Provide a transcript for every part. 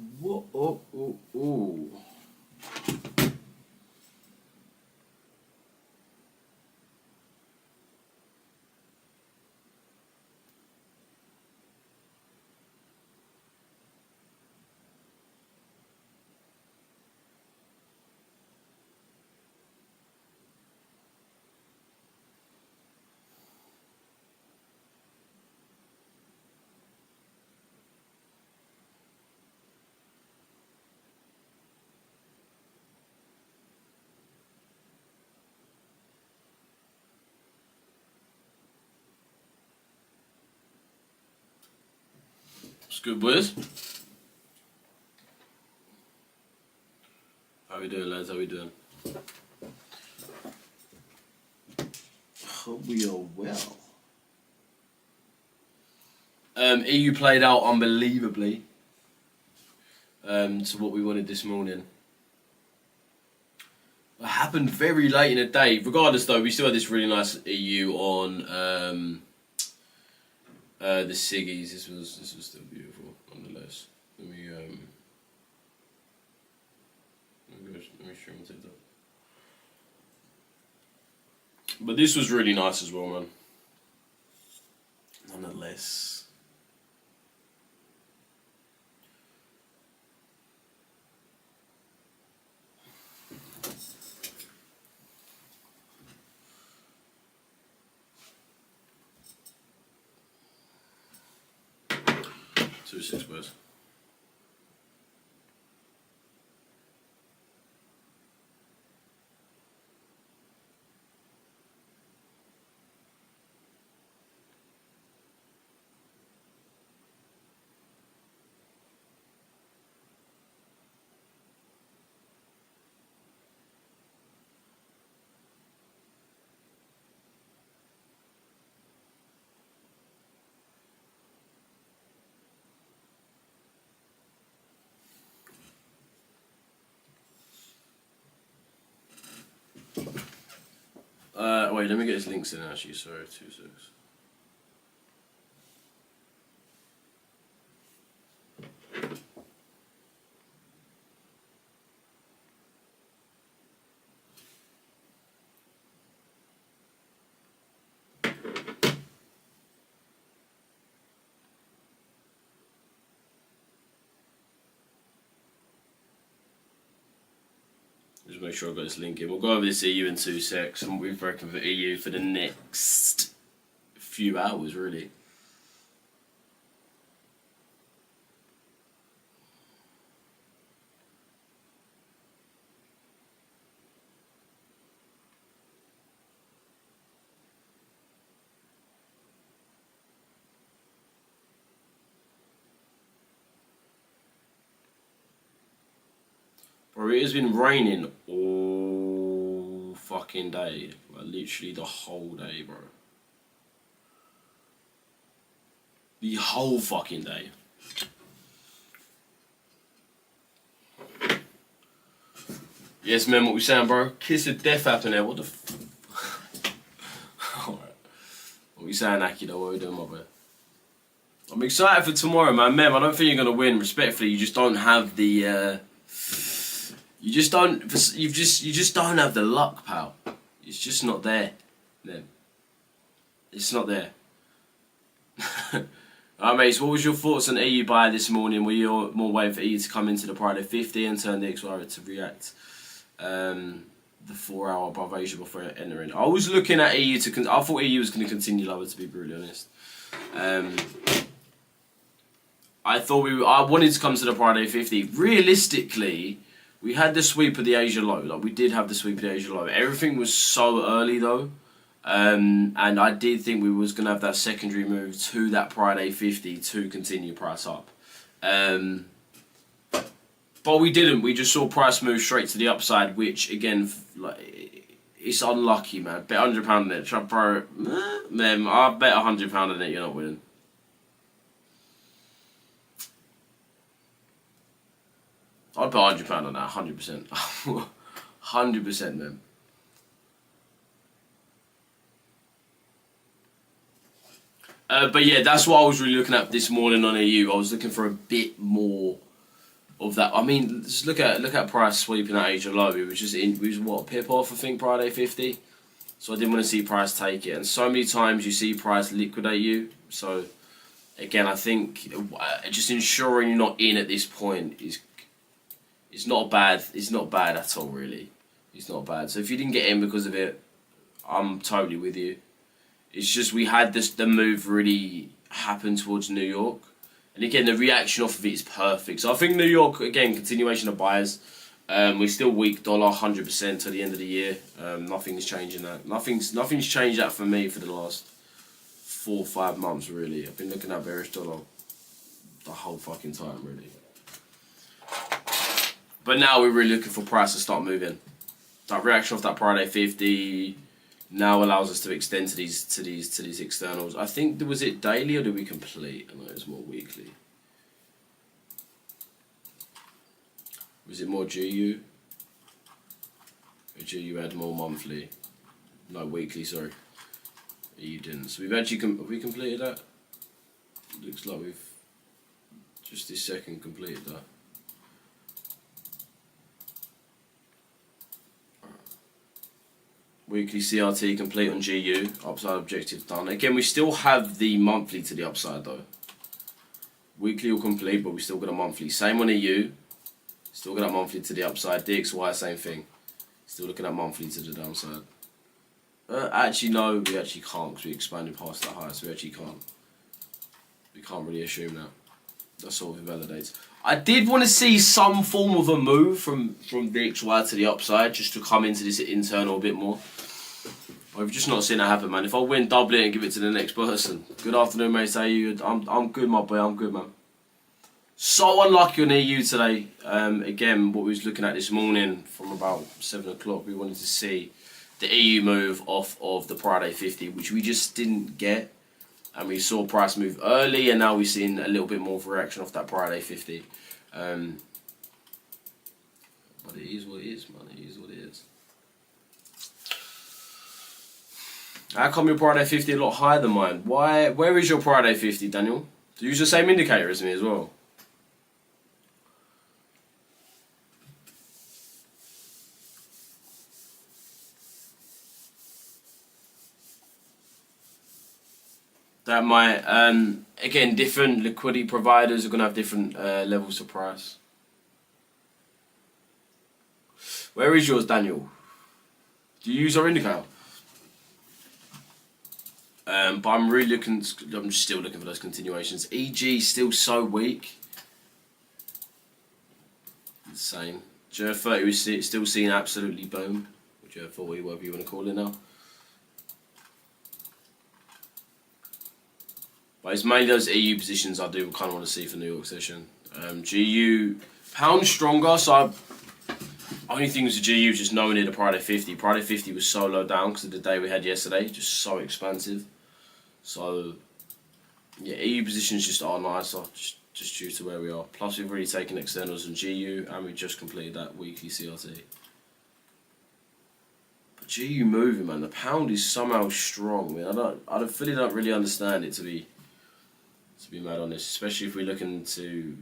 Whoa, oh, oh, oh. What's good, boys? How we doing, lads? How we doing? Hope we are well. EU played out unbelievably to what we wanted this morning. It happened very late in the day. Regardless, though, we still had this really nice EU on the Siggies. This was still beautiful, nonetheless. Let me stream on TikTok. But this was really nice as well, man. Nonetheless. Two six boys. Wait, let me get his links in actually, sorry, 2 6. Just make sure I've got this link in. We'll go over this EU in 2 secs, and we've broken with EU for the next few hours, really. Bro, it has been raining all fucking day. Like, literally the whole day, bro. The whole fucking day. Yes, man, what we saying, bro? Kiss of death happened there. What the Alright. What we saying, Aki, though? What we doing, my boy? I'm excited for tomorrow, man. Mem, I don't think you're going to win. Respectfully, you just don't have the... You just don't have the luck, pal. It's just not there. Then it's not there. Alright, mates, what was your thoughts on EU buy this morning? Were you more waiting for EU to come into the Friday 50 and turn the XY to react the 4 hour above Asia before entering? I was looking at EU I thought EU was going to continue lower, to be brutally honest. I wanted to come to the Friday 50. Realistically, we had the sweep of the Asia low. Like, we did have the sweep of the Asia low. Everything was so early, though. And I did think we was going to have that secondary move to that Friday 50 to continue price up. But we didn't. We just saw price move straight to the upside, which, again, like, it's unlucky, man. Bet £100 on it. Bro, man, I bet £100 on it, you're not winning. I'd put £100 on that, 100%. 100%, man. But yeah, that's what I was really looking at this morning on EU. I was looking for a bit more of that. I mean, just look at price sweeping that Asia low. It was just what, pip off, I think, Friday 50. So I didn't want to see price take it, and so many times you see price liquidate you. So again, I think just ensuring you're not in at this point is not bad. It's not bad at all, really. It's not bad. So if you didn't get in because of it, I'm totally with you. It's just we had the move really happen towards New York. And again, the reaction off of it is perfect. So I think New York, again, continuation of buyers. We're still weak dollar 100% to the end of the year. Nothing's changing that. Nothing's changed that for me for the last 4 or 5 months, really. I've been looking at bearish dollar the whole fucking time, really. But now we're really looking for price to start moving. That reaction off that Friday 50 now allows us to extend to these externals. I think, was it daily or did we complete? I know it was more weekly. Was it more GU? Or GU had more monthly? No, weekly, sorry. You didn't. So we've actually, have we completed that? Looks like we've just this second completed that. Weekly CRT complete on GU, upside objective done. Again, we still have the monthly to the upside though. Weekly will complete, but we still got a monthly. Same on EU, still got a monthly to the upside. DXY, same thing. Still looking at monthly to the downside. Actually, no, we actually can't because we expanded past that high, so we actually can't. We can't really assume that. That sort of invalidates. I did want to see some form of a move from DXY to the upside, just to come into this internal a bit more. But we've just not seen that happen, man. If I win, double it and give it to the next person. Good afternoon, mate. How are you? I'm good, my boy. I'm good, man. So unlucky on EU today. Again, what we was looking at this morning from about 7 o'clock, we wanted to see the EU move off of the Friday 50, which we just didn't get. And we saw price move early, and now we've seen a little bit more of a reaction off that Friday 50. But it is what it is, man. It is what it is. How come your Friday 50 a lot higher than mine? Why? Where is your Friday 50, Daniel? Do you use the same indicator as me as well? That might, again, different liquidity providers are going to have different levels of price. Where is yours, Daniel? Do you use our indicator? But I'm really looking, I'm still looking for those continuations. EG still so weak. Insane. GR30 is still seeing absolutely boom. Or GR40, whatever you want to call it now. But it's mainly those EU positions I do kind of want to see for New York session. GU, pound stronger, so only thing with the GU was just nowhere near the Friday 50. Friday 50 was so low down because of the day we had yesterday, just so expansive. So, yeah, EU positions just are nicer, just due to where we are. Plus, we've already taken externals on GU, and we just completed that weekly CRT. But GU moving, man, the pound is somehow strong. I mean, I fully don't really understand it, to be mad honest, especially if we're looking to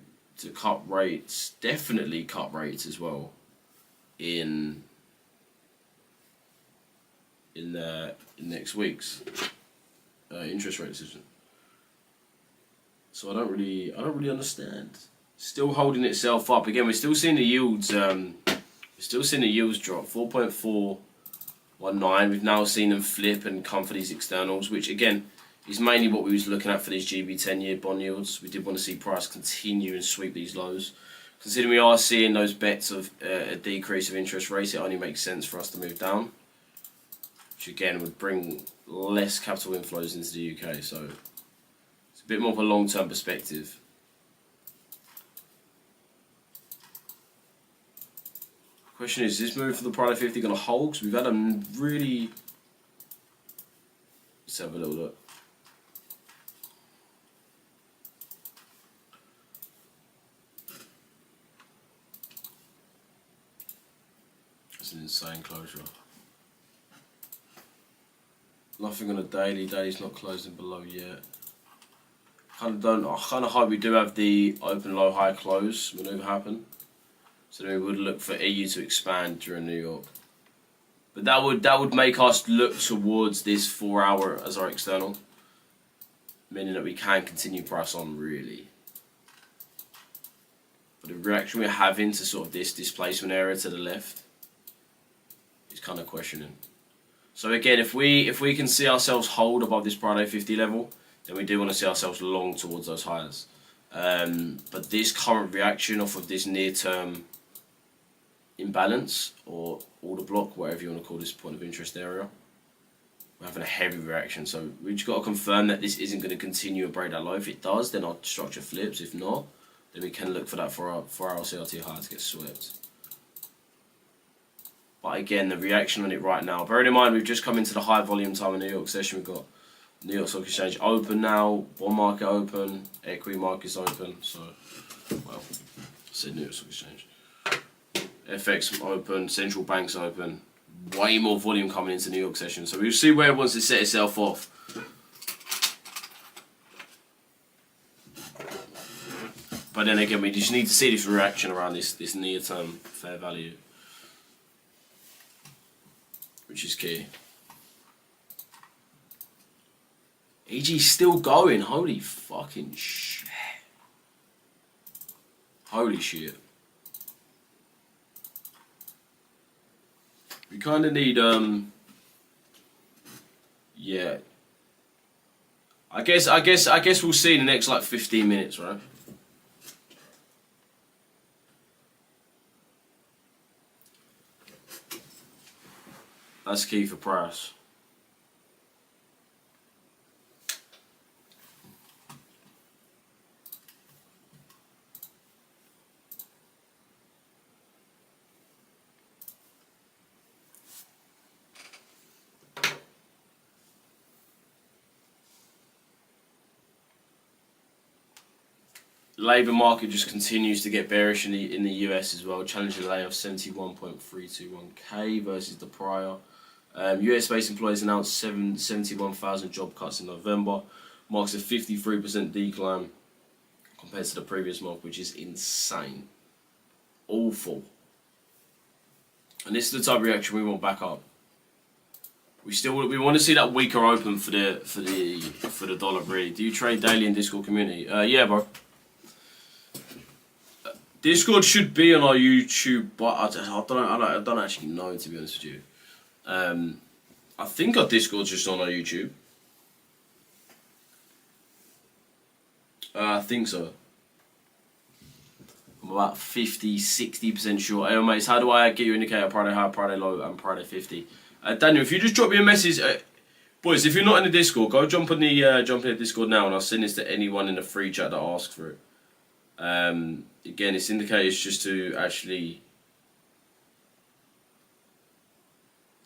cut rates, definitely cut rates as well in next week's interest rate decision. So I don't really understand. Still holding itself up again. We're still seeing the yields. We're still seeing the yields drop 4.419. We've now seen them flip and come for these externals, which again is mainly what we was looking at for these GB 10-year bond yields. We did want to see price continue and sweep these lows. Considering we are seeing those bets of a decrease of interest rates, it only makes sense for us to move down, which again would bring less capital inflows into the UK. So it's a bit more of a long-term perspective. Question is this move for the Friday 50 going to hold? Because we've had a really... Let's have a little look. It's an insane closure. Nothing on a daily. Daily's not closing below yet. I kind of hope we do have the open, low, high, close maneuver happen. So then we would look for EU to expand during New York. But that would make us look towards this 4 hour as our external, meaning that we can continue price on really. But the reaction we're having to sort of this displacement area to the left is kind of questioning. So again, if we can see ourselves hold above this Friday 50 level, then we do want to see ourselves long towards those highs. But this current reaction off of this near-term imbalance or order block, whatever you want to call this point of interest area, we're having a heavy reaction. So we've just got to confirm that this isn't going to continue and break that low. If it does, then our structure flips. If not, then we can look for that 4 hour CRT high to get swept. But again, the reaction on it right now, bearing in mind we've just come into the high volume time of New York session. We've got New York Stock Exchange open now, bond market open, equity markets open. So, well, I said New York Stock Exchange. FX open, central banks open. Way more volume coming into New York session. So we'll see where it wants to set itself off. But then again, we just need to see this reaction around this near-term fair value, which is key. EG's still going. Holy fucking shit. Holy shit. We kind of need, yeah. I guess we'll see in the next like 15 minutes, right? That's key for price. Labour market just continues to get bearish in the US as well, challenging a lay of 71.321k versus the prior. US-based employers announced 71,000 job cuts in November, marks a 53% decline compared to the previous month, which is insane. Awful. And this is the type of reaction we want back up. We want to see that weaker open for the dollar really. Do you trade daily in Discord community? Yeah, bro. Discord should be on our YouTube, but I don't actually know, to be honest with you. I think our Discord's just on our YouTube. I think so. I'm about 50-60% sure. Hey, mates, how do I get your indicator Friday high, Friday low, and Friday 50? Daniel, if you just drop me a message, boys, if you're not in the Discord, go jump in the Discord now, and I'll send this to anyone in the free chat that asks for it. Again, this indicator is just to actually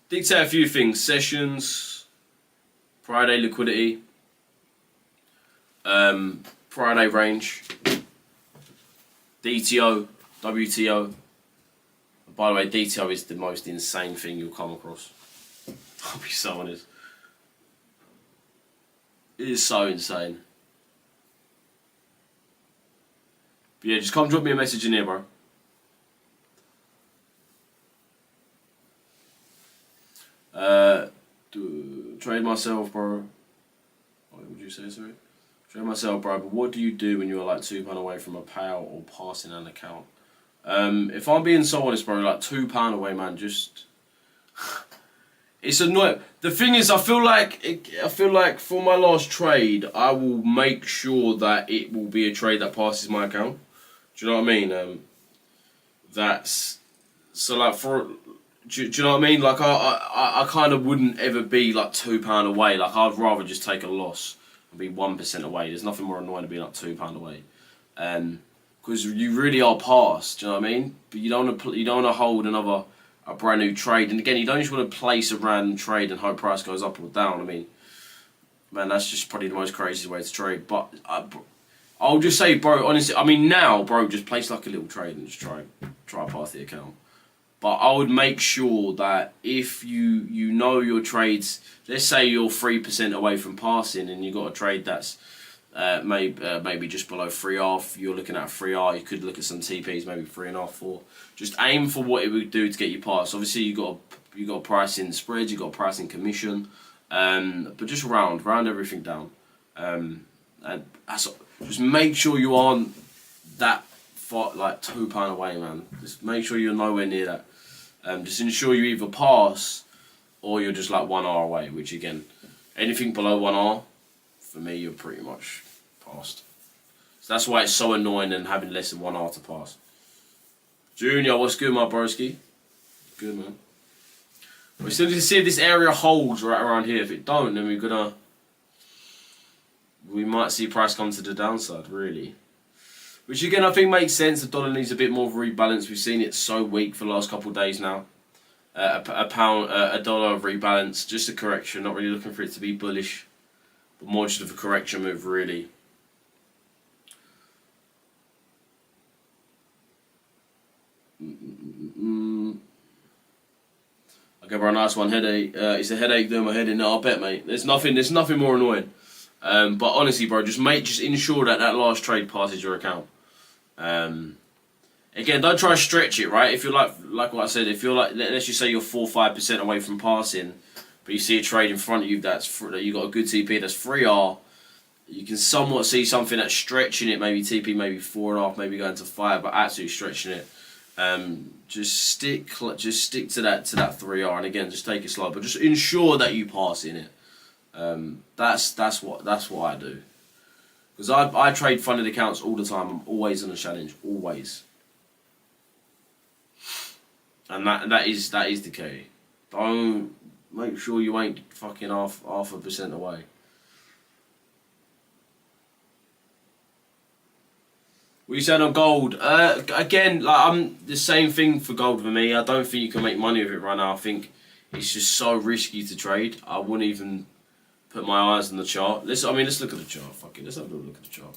dictate a few things: sessions, Friday liquidity, Friday range, DTO, WTO. By the way, DTO is the most insane thing you'll come across. I'll be so honest. It is so insane. But yeah, just come drop me a message in here, bro. Trade myself, bro. What would you say, sorry? Trade myself, bro. But what do you do when you're like £2 away from a payout or passing an account? If I'm being so honest, bro, like £2 away, man, just it's annoying. The thing is, I feel like for my last trade, I will make sure that it will be a trade that passes my account. Do you know what I mean? That's so like for. Do you know what I mean? Like I kind of wouldn't ever be like £2 away. Like I'd rather just take a loss and be 1% away. There's nothing more annoying than being like £2 away, because you really are past. Do you know what I mean? But you don't want to hold a brand new trade. And again, you don't just want to place a random trade and hope price goes up or down. I mean, man, that's just probably the most crazy way to trade. But I'll just say, bro, honestly, I mean now, bro, just place like a little trade and just try pass the account. But I would make sure that if you know your trades, let's say you're 3% away from passing and you got a trade that's maybe just below 3R. You're looking at 3R. You could look at some TPs, maybe 3.5, 4. Just aim for what it would do to get you past. Obviously, you got a price in spreads, you got a price in commission, but just round everything down, and just make sure you aren't that far, like £2 away, man. Just make sure you're nowhere near that. Just ensure you either pass or you're just like 1R away. Which again, anything below 1R, for me, you're pretty much passed. So that's why it's so annoying and having less than 1R to pass. Junior, what's good, my broski? Good, man. We still need to see if this area holds right around here. If it don't, then we might see price come to the downside, really. Which again, I think makes sense. The dollar needs a bit more of a rebalance. We've seen it so weak for the last couple of days now. A dollar of rebalance, just a correction. Not really looking for it to be bullish, but more just of a correction move, really. Okay, bro, nice one. Headache. It's a headache doing my head in. No, I bet, mate. There's nothing more annoying. But honestly, bro, just ensure that last trade passes your account. Again, don't try to stretch it, right? If you're like what I said, if you're like, let's just say you're 4-5% away from passing, but you see a trade in front of you that you got a good TP that's 3R, you can somewhat see something that's stretching it, maybe TP, maybe 4.5, maybe going to 5, but absolutely stretching it. Just stick to that 3R, and again, just take it slow, but just ensure that you pass in it. That's what I do, because I trade funded accounts all the time. I'm always on a challenge, always, and that is the key. Don't make sure you ain't fucking half a percent away. What you said on gold? Again, like I'm the same thing for gold for me. I don't think you can make money with it right now. I think it's just so risky to trade. I wouldn't even put my eyes on the chart. Let's look at the chart. Fuck it. Let's have a look at the chart.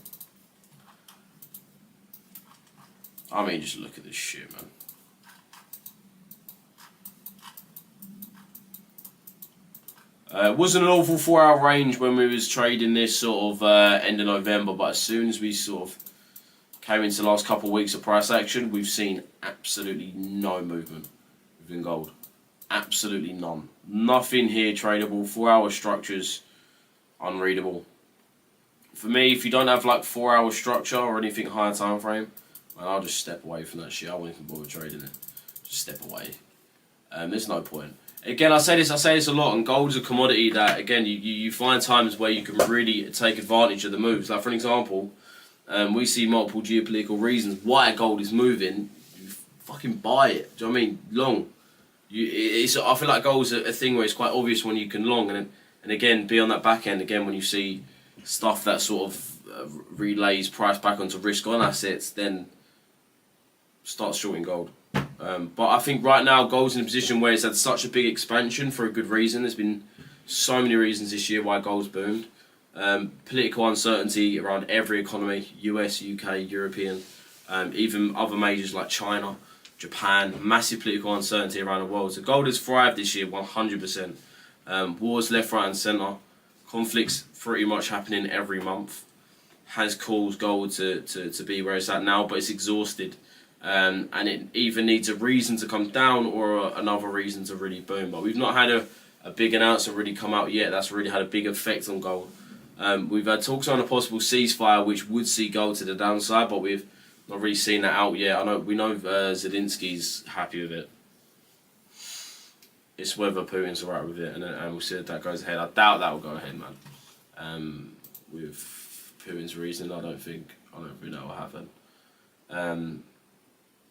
Just look at this shit, man. It wasn't an awful 4-hour range when we was trading this sort of end of November, but as soon as we sort of came into the last couple of weeks of price action, we've seen absolutely no movement within gold. Absolutely none. Nothing here tradable. 4-hour structures, unreadable. For me, if you don't have like 4-hour structure or anything higher time frame, man, I'll just step away from that shit. I won't even bother trading it. Just step away. There's no point. Again, I say this a lot, and gold's a commodity that, again, you find times where you can really take advantage of the moves. Like, for an example, we see multiple geopolitical reasons why gold is moving. You fucking buy it. Do you know what I mean? Long. I feel like gold's a thing where it's quite obvious when you can long, and again, be on that back end, again, when you see stuff that sort of relays price back onto risk-on assets, then start shorting gold. But I think right now gold's in a position where it's had such a big expansion for a good reason. There's been so many reasons this year why gold's boomed. Political uncertainty around every economy, US, UK, European, even other majors like China, Japan, massive political uncertainty around the world. So gold has thrived this year 100%. Wars left, right and centre, conflicts pretty much happening every month, has caused gold to be where it's at now, but it's exhausted. And it either needs a reason to come down or another reason to really boom. But we've not had a big announcement really come out yet that's really had a big effect on gold. We've had talks on a possible ceasefire which would see gold to the downside, but we've not really seen that out yet. We know Zelensky's happy with it. It's whether Putin's alright with it, and we'll see if that goes ahead. I doubt that will go ahead, man. With Putin's reason, I don't think that will happen.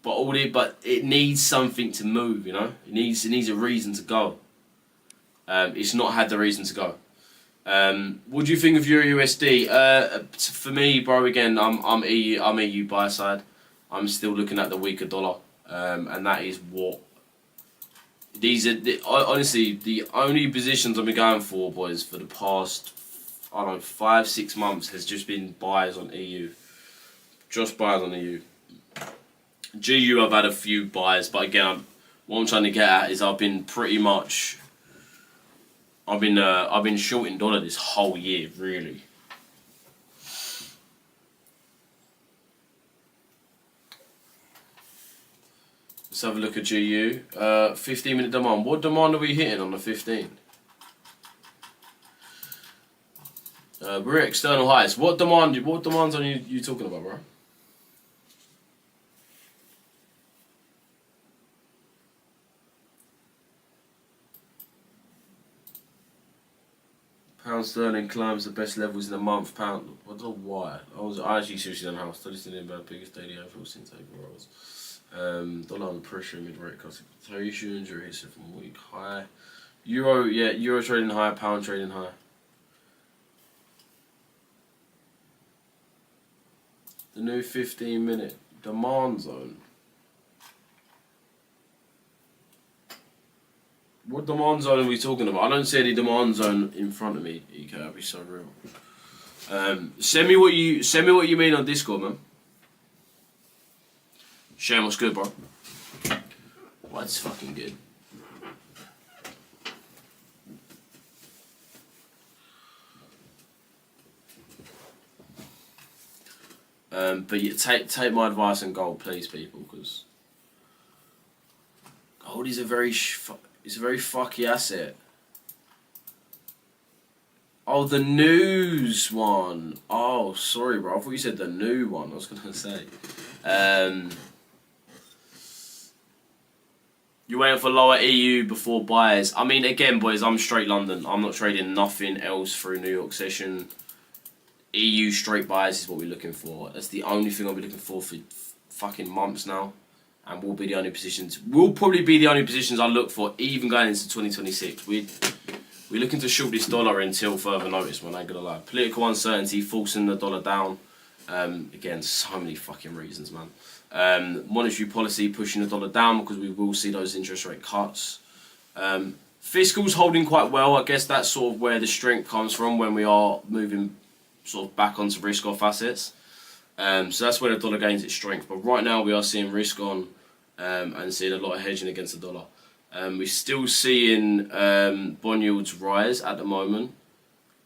But it needs something to move, you know. It needs a reason to go. It's not had the reason to go. What do you think of Euro USD? For me, bro, again, I'm EU buy side. I'm still looking at the weaker dollar, and that is what. Honestly, the only positions I've been going for, boys, for the past 5-6 months has just been buys on EU. Just buys on EU. GU, I've had a few buys, but again, what I'm trying to get at is I've been shorting dollar this whole year, really. Let's have a look at GU. 15-minute demand. What demand are we hitting on the 15? We're at external highs. What demands are you talking about, bro? Pound sterling climbs the best levels in a month. Pound. I don't know why. I actually seriously don't know how. Studies didn't about the biggest daily outflow since April rose. Dollar under pressure amid rate concentration. Euro hits from a week high. Euro, yeah, euro trading high. Pound trading high. The new 15-minute demand zone. What demand zone are we talking about? I don't see any demand zone in front of me, EK. That'd be so real. Send me what you mean on Discord, man. Shane, what's good, bro? What's fucking good? But yeah, take my advice on gold, please, people, because gold is a very fucky asset. Oh, the news one. Oh, sorry, bro. I thought you said the new one. I was gonna say. You're waiting for lower EU before buyers. I mean, again, boys, I'm straight London. I'm not trading nothing else through New York session. EU straight buyers is what we're looking for. That's the only thing I'll be looking for fucking months now. And we'll be the only positions. We'll probably be the only positions I look for, even going into 2026. We're looking to short this dollar until further notice, man. I ain't gonna lie. Political uncertainty, forcing the dollar down. Again, so many fucking reasons, man. Monetary policy pushing the dollar down because we will see those interest rate cuts. Fiscal's holding quite well. I guess that's sort of where the strength comes from when we are moving sort of back onto risk-off assets. So that's where the dollar gains its strength. But right now we are seeing risk on and seeing a lot of hedging against the dollar. We're still seeing bond yields rise at the moment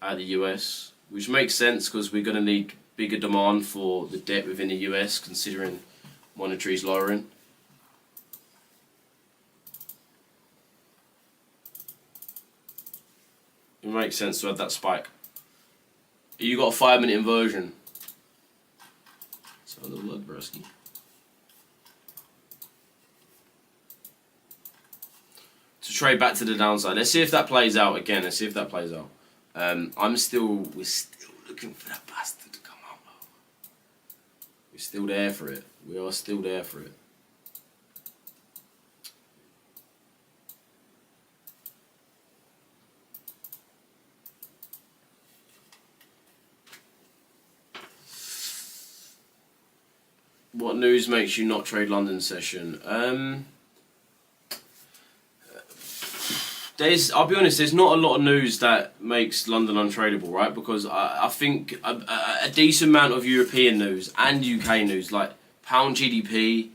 at the US, which makes sense because we're going to need bigger demand for the debt within the US considering monetary is lowering. It makes sense to have that spike. You got a 5-minute inversion. So the look, broski. To trade back to the downside. Let's see if that plays out again. Let's see if that plays out. We're still looking for that bastard to come out. We're still there for it. We are still there for it. What news makes you not trade London session? I'll be honest, there's not a lot of news that makes London untradeable, right? Because I think a decent amount of European news and UK news, like pound GDP,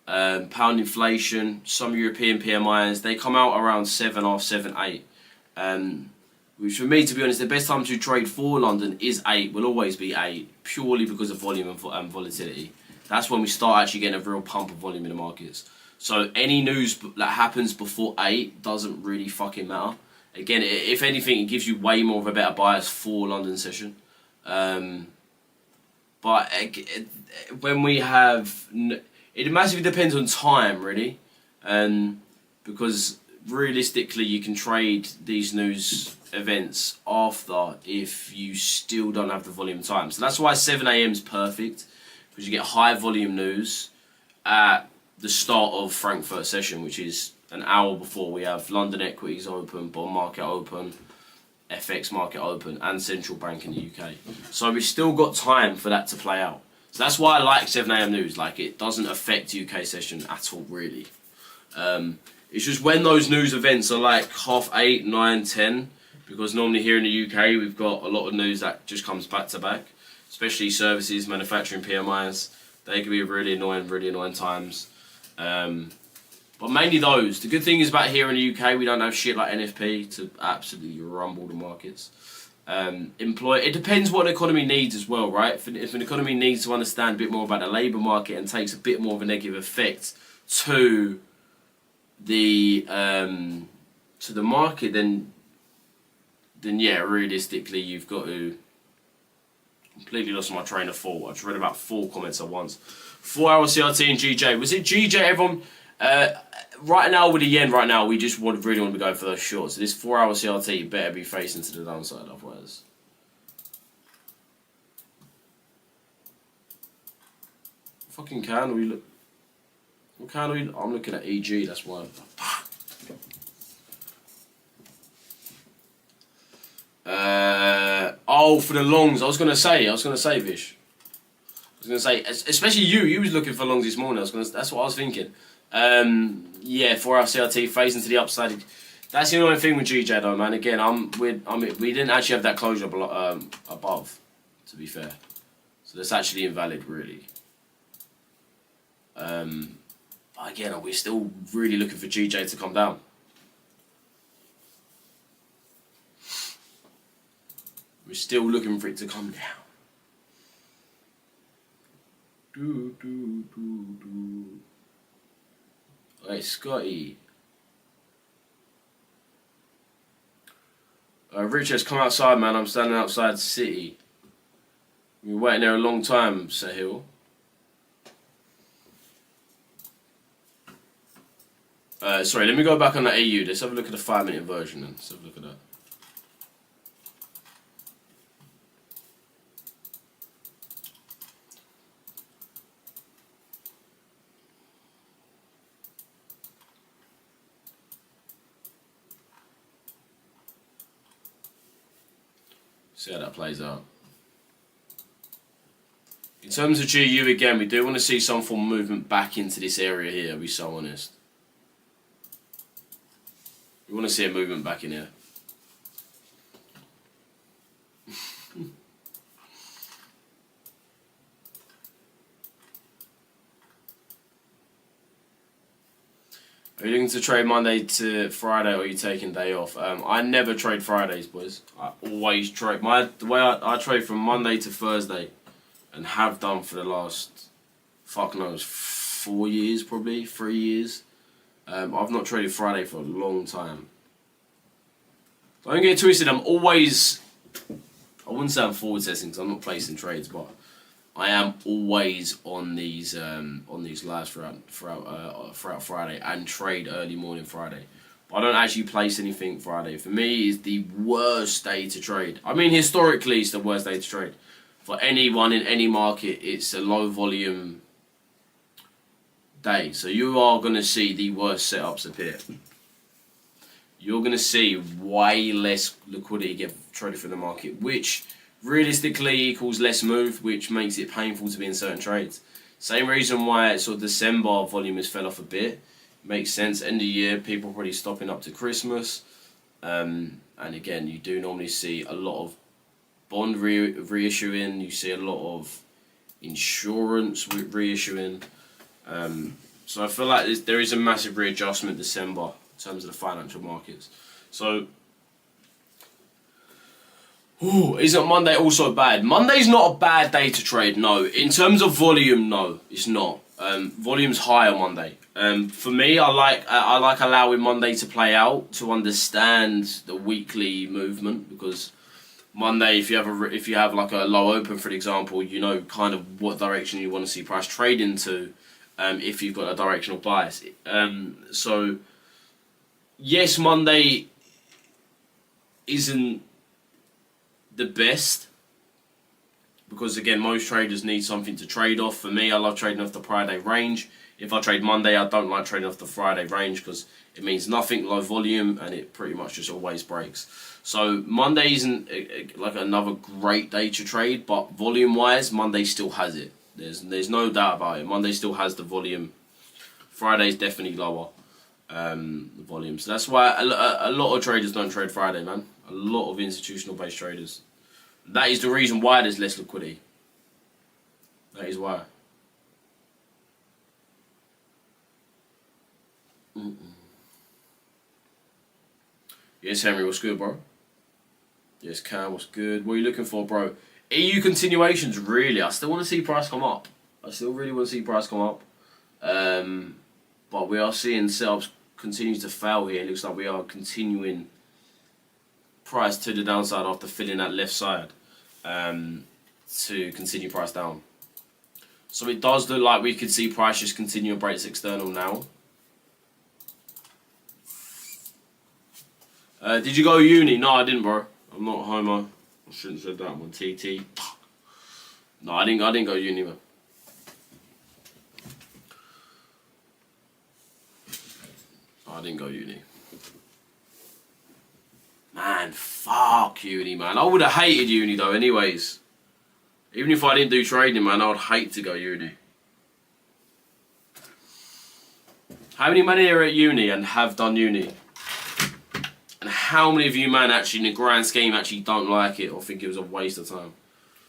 pound inflation, some European PMIs, they come out around 7.5, 7, 8. Which for me, to be honest, the best time to trade for London is 8, will always be 8, purely because of volume and volatility. That's when we start actually getting a real pump of volume in the markets. So any news that happens before 8 doesn't really fucking matter. Again, if anything, it gives you way more of a better bias for London session. But when we have... It massively depends on time, really. Because realistically, you can trade these news events after if you still don't have the volume time. So that's why 7 AM is perfect. Because you get high volume news at the start of Frankfurt session, which is an hour before we have London equities open, bond market open, FX market open, and central bank in the UK. So we've still got time for that to play out. So that's why I like 7 AM news. Like, it doesn't affect UK session at all, really. It's just when those news events are like 8:30, 9, 10, because normally here in the UK we've got a lot of news that just comes back to back. Especially services, manufacturing PMIs, they can be really annoying times. But mainly those. The good thing is about here in the UK, we don't have shit like NFP to absolutely rumble the markets. It depends what an economy needs as well, right? If an economy needs to understand a bit more about the labour market and takes a bit more of a negative effect to the to the market, then yeah, realistically, you've got to. Completely lost my train of thought. I just read about 4 comments at once. 4 hour CRT and GJ. Was it GJ? Everyone. Right now with the yen, right now we just really want to be going for those shorts. So this 4 hour CRT better be facing to the downside, otherwise. Fucking candle we look. What candle? I'm looking at EG. That's why. Oh, for the longs. I was gonna say, Vish. I was gonna say, especially you. You was looking for longs this morning. That's what I was thinking. Yeah, 4 hour CRT phasing to the upside. That's the only thing with GJ though, man. Again, we didn't actually have that closure above, to be fair. So that's actually invalid, really. But again, we're still really looking for GJ to come down. We're still looking for it to come down. Hey, Scotty. Richesse, come outside, man. I'm standing outside the city. We've been waiting there a long time, Sahil. Sorry, let me go back on the AU. Let's have a look at the 5-minute version then. Let's have a look at that. See how that plays out. In terms of GU again, we do want to see some form of movement back into this area here, I'll be so honest. We want to see a movement back in here. Are you looking to trade Monday to Friday, or are you taking day off? I never trade Fridays, boys. I always trade. The way I trade from Monday to Thursday, and have done for the last, fuck knows, 4 years, probably 3 years. I've not traded Friday for a long time. Don't get twisted. I'm always. I wouldn't say I'm forward testing because I'm not placing trades, but I am always on these lives throughout Friday and trade early morning Friday. But I don't actually place anything Friday. For me, it's the worst day to trade. I mean, historically, it's the worst day to trade. For anyone in any market, it's a low volume day. So you are going to see the worst setups appear. You're going to see way less liquidity get traded from the market, which realistically equals less move, which makes it painful to be in certain trades. Same reason why sort of December volume has fell off a bit. Makes sense. End of year, people probably stopping up to Christmas. And again, you do normally see a lot of bond reissuing. You see a lot of insurance reissuing. So I feel like there is a massive readjustment December in terms of the financial markets. So, isn't Monday also bad? Monday's not a bad day to trade, no. In terms of volume, no, it's not. Volume's high on Monday. For me, I like allowing Monday to play out to understand the weekly movement, because Monday, if you have like a low open, for example, you know kind of what direction you want to see price trade into, if you've got a directional bias. So yes, Monday isn't the best, because again, most traders need something to trade off. For me, I love trading off the Friday range. If I trade Monday, I don't like trading off the Friday range because it means nothing, low volume, and it pretty much just always breaks. So Monday isn't like another great day to trade, but volume-wise, Monday still has it. There's no doubt about it. Monday still has the volume. Friday's definitely lower volume. So that's why a lot of traders don't trade Friday, man. A lot of institutional-based traders. That is the reason why there's less liquidity. That is why. Yes, Henry, what's good, bro? Yes, Cam, what's good? What are you looking for, bro? EU continuations, really. I still want to see price come up. I still really want to see price come up. But we are seeing setups continues to fail here, it looks like we are continuing price to the downside after filling that left side to continue price down. So it does look like we could see price just continue to break its external now. Did you go uni? No, I didn't, bro. I'm not homo. I shouldn't have said that one. TT. No, I didn't go uni, man. I didn't go uni. Man, fuck uni, man. I would have hated uni though, anyways. Even if I didn't do trading, man, I would hate to go uni. How many men are at uni and have done uni? And how many of you, man, actually, in the grand scheme, actually don't like it or think it was a waste of time?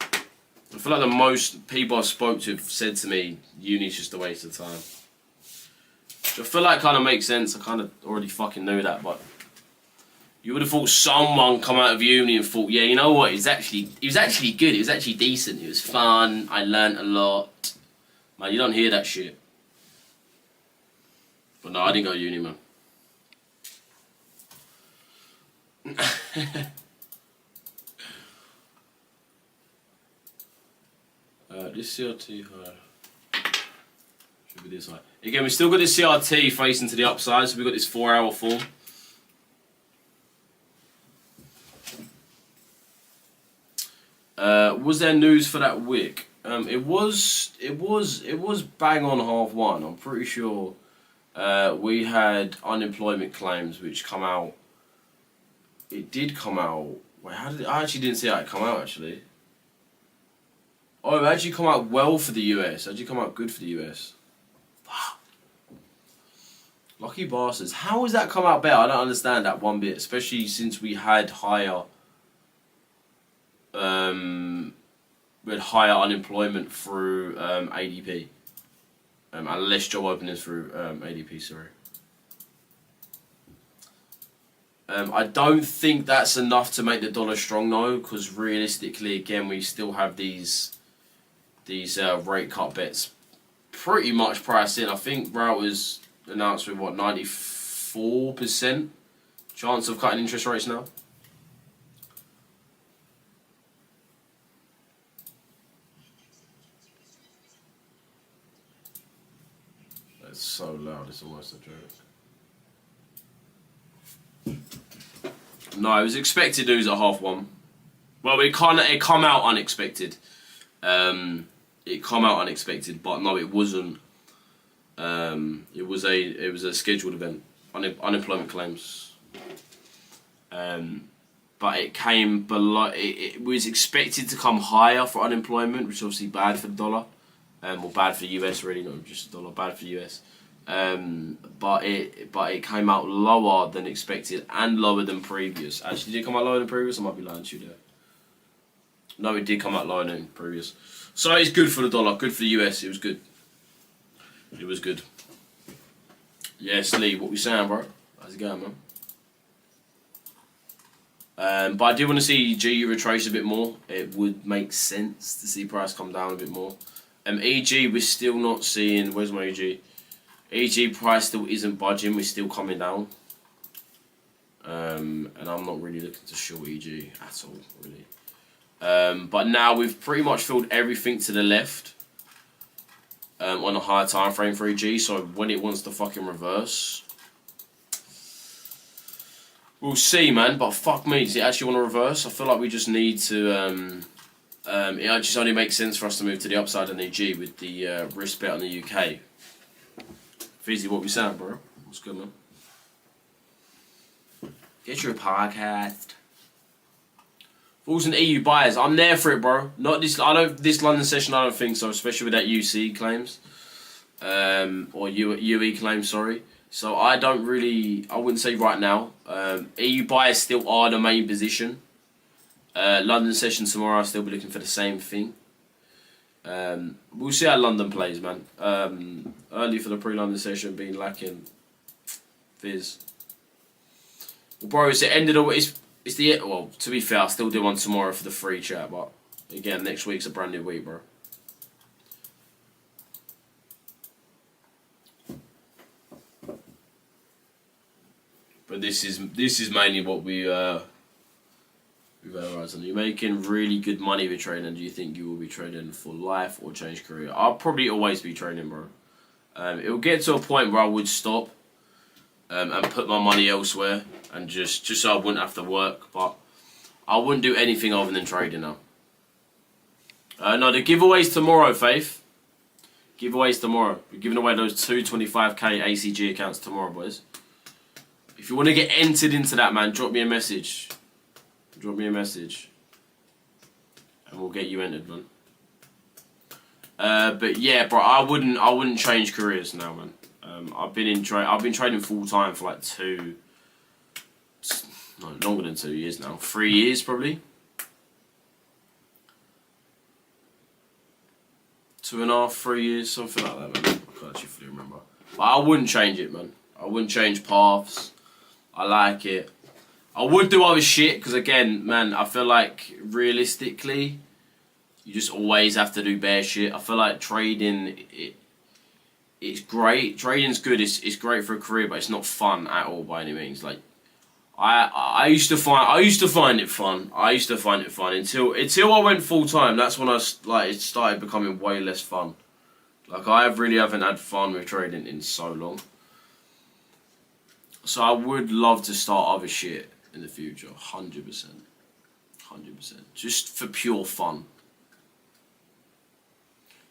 I feel like the most people I've spoke to have said to me, uni's just a waste of time. Which I feel like kind of makes sense. I kind of already fucking knew that, but you would have thought someone come out of uni and thought, yeah, you know what, it was actually good, it was actually decent, it was fun, I learnt a lot. Man, you don't hear that shit. But no, I didn't go to uni, man. This CRT high should be this high. Again, we've still got this CRT facing to the upside, so we've got this 4-hour fall. Was there news for that wick? It was bang on 1/2. I'm pretty sure we had unemployment claims which come out. It did come out. Wait, how did it? I actually didn't see how it come out actually. Oh, it actually come out well for the US. It actually come out good for the US. Fuck. Lucky bastards. How has that come out better? I don't understand that one bit, especially since we had higher. We had higher unemployment through ADP, and less job openings through ADP. Sorry. I don't think that's enough to make the dollar strong though, because realistically, again, we still have these rate cut bets pretty much priced in. I think Rout was announced with what 94% chance of cutting interest rates now. It's so loud, it's almost a joke. No, it was expected news at 1/2. Well, it come out unexpected. It come out unexpected, but no, it wasn't. It was a scheduled event, unemployment claims. But it came below. It was expected to come higher for unemployment, which is obviously bad for the dollar. Or bad for the US, really, not just the dollar, bad for the US. But it came out lower than expected and lower than previous. Actually, did it come out lower than previous? I might be lying to you there. No, it did come out lower than previous. So it's good for the dollar, good for the US. It was good. It was good. Yes, Lee, what we saying, bro? How's it going, man? But I do want to see GU retrace a bit more. It would make sense to see price come down a bit more. EG, we're still not seeing. Where's my EG? EG price still isn't budging. We're still coming down. And I'm not really looking to short EG at all, really. But now we've pretty much filled everything to the left on a higher time frame for EG. So when it wants to fucking reverse, we'll see, man. But fuck me, does it actually want to reverse? I feel like we just need to. It just only makes sense for us to move to the upside on EG with the risk bet on the UK. Fizzy, what we saying, bro? What's good, man? Get your podcast. Falls and EU buyers. I'm there for it, bro. Not this. I don't. This London session, I don't think so. Especially with that UC claims, or UE claims. Sorry. So I don't really. I wouldn't say right now. EU buyers still are the main position. London session tomorrow, I'll still be looking for the same thing. We'll see how London plays, man. Early for the pre-London session being lacking. Fizz. Well, bro, it's the end of the week. It's the well. To be fair, I'll still do one tomorrow for the free chat, but again, next week's a brand new week, bro. But this is mainly what we've analysed. Are you making really good money with trading? Do you think you will be trading for life or change career? I'll probably always be trading, bro. It will get to a point where I would stop and put my money elsewhere, and just so I wouldn't have to work. But I wouldn't do anything other than trading now. No, the giveaways tomorrow, Faith. Giveaways tomorrow. We're giving away those 225k ACG accounts tomorrow, boys. If you want to get entered into that, man, drop me a message. Drop me a message, and we'll get you entered, man. But yeah, bro, I wouldn't change careers now, man. I've been trading full time for like longer than 2 years now. 3 years probably. 2.5, 3 years, something like that, man. I can't actually fully remember. But I wouldn't change it, man. I wouldn't change paths. I like it. I would do other shit, because again, man, I feel like realistically, you just always have to do bare shit. I feel like trading, it's great. Trading's good. It's great for a career, but it's not fun at all by any means. Like, I used to find it fun. Until I went full time. That's when it started becoming way less fun. Like, I really haven't had fun with trading in so long. So I would love to start other shit in the future, 100%. 100%. Just for pure fun.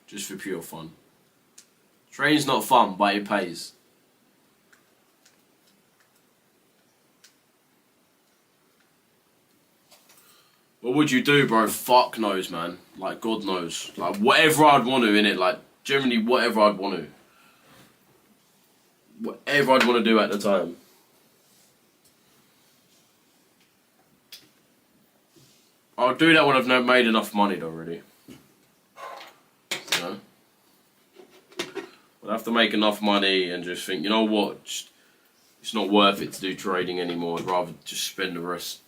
Just for pure fun. Trading's not fun, but it pays. What would you do, bro? Fuck knows, man. Like, God knows. Like, whatever I'd want to, innit? Like, generally, whatever I'd want to. Whatever I'd want to do at the time. I'll do that when I've made enough money, though, really. You know? I'd have to make enough money and just think, you know what? It's not worth it to do trading anymore. I'd rather just spend the rest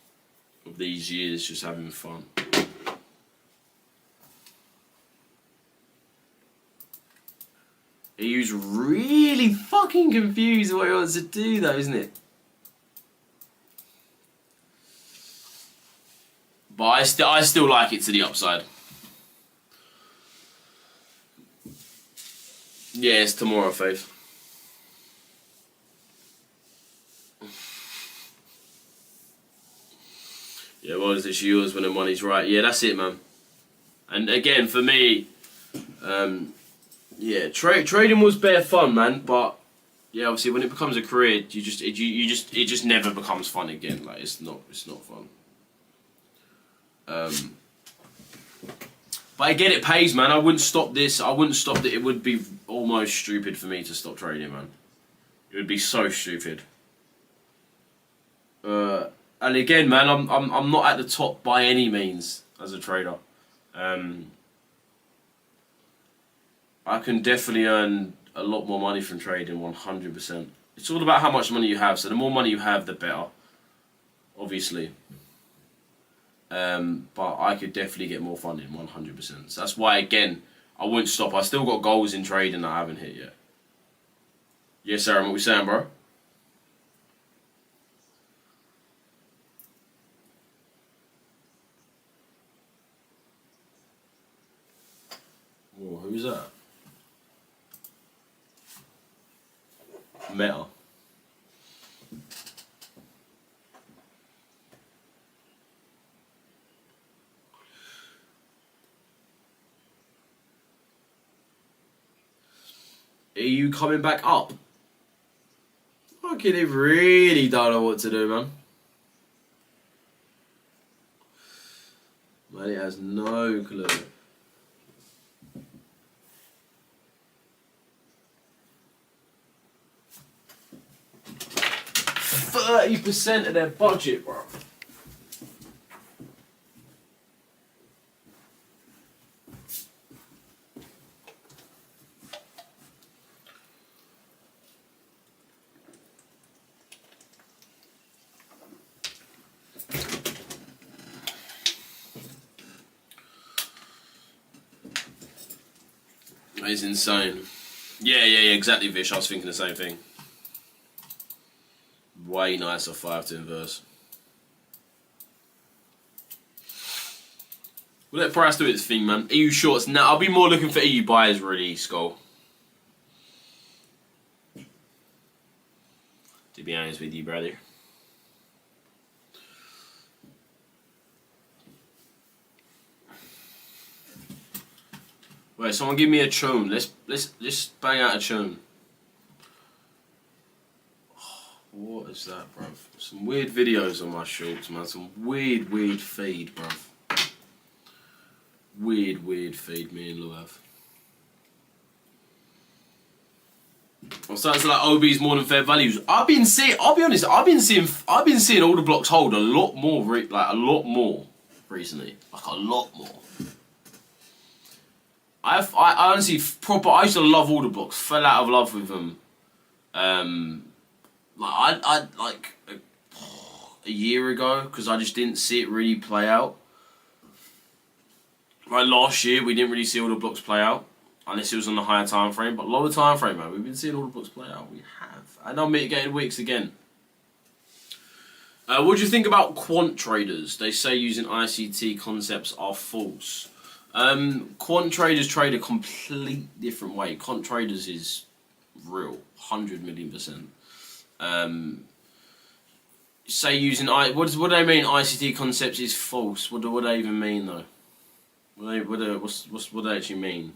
of these years just having fun. EU's really fucking confused what he wants to do, though, isn't it? But I still like it to the upside. Yeah, it's tomorrow, Faith. Yeah, well, it's yours when the money's right. Yeah, that's it, man. And again, for me, yeah, trading was bare fun, man. But yeah, obviously, when it becomes a career, it just never becomes fun again. Like, it's not fun. But again, it pays, man. I wouldn't stop this. I wouldn't stop it. It would be almost stupid for me to stop trading, man. It would be so stupid. And again, man, I'm not at the top by any means as a trader. I can definitely earn a lot more money from trading, 100%. It's all about how much money you have. So the more money you have, the better. Obviously. But I could definitely get more funding, 100%. So that's why, again, I wouldn't stop. I still got goals in trading that I haven't hit yet. Yes, Aaron, what we saying, bro? Whoa, who's that? Meta. Are you coming back up? Okay, they really don't know what to do, man. Man, it has no clue. 30% of their budget, bro. It's insane. Yeah, exactly, Vish. I was thinking the same thing. way nicer 5 to inverse. We'll let price do its thing, man. EU shorts. Now, I'll be more looking for EU buyers, really, Skull. To be honest with you, brother. Wait, someone give me a tune. Let's bang out a tune. Oh, what is that, bruv? Some weird videos on my shorts, man. Some weird feed, bruv. Weird feed me and Lou have. I'm starting to like OB's more than fair values. I'll be honest, I've been seeing all the blocks hold a lot more recently. Like a lot more. I honestly I used to love all the blocks. Fell out of love with them. Like a year ago because I just didn't see it really play out. Like last year, we didn't really see all the blocks play out unless it was on the higher time frame. But lower time frame, man, we've been seeing all the blocks play out. We have, and unmitigated wicks again. What do you think about quant traders? They say using ICT concepts are false. Quant traders trade a complete different way. Quant traders is real, 100 million %. Say using what do they mean? ICT concepts is false. What do they even mean though? What do they actually mean?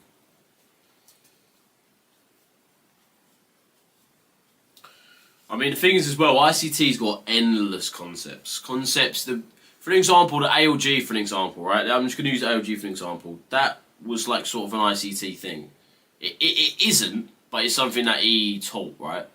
I mean, the thing is as well, ICT's got endless concepts. For an example, the ALG, for an example, right? I'm just going to use ALG for an example. That was like sort of an ICT thing. It isn't, but it's something that he taught, right?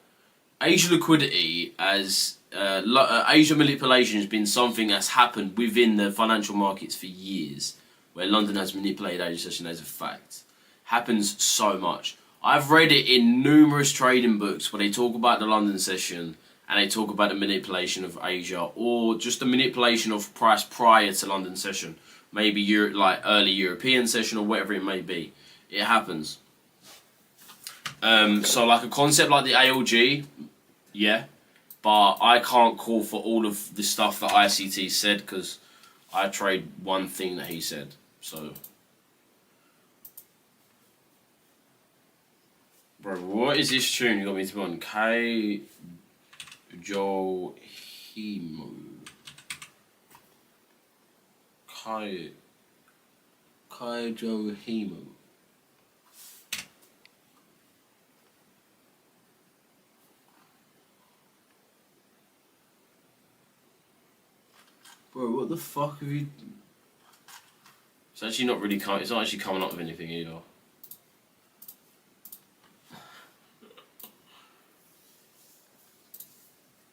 Asia liquidity as Asia manipulation has been something that's happened within the financial markets for years, where London has manipulated Asia session as a fact. Happens so much. I've read it in numerous trading books where they talk about the London session and they talk about the manipulation of Asia or just the manipulation of price prior to London session. Maybe like early European session or whatever it may be. It happens. So like a concept like the ALG, yeah, but I can't call for all of the stuff that ICT said because I trade one thing that he said. So, bro, what is this tune you got me to put on? Kai Jo Himu. Kai Jo Himu. Bro, what the fuck have you... It's actually not really coming... It's not actually coming up with anything either.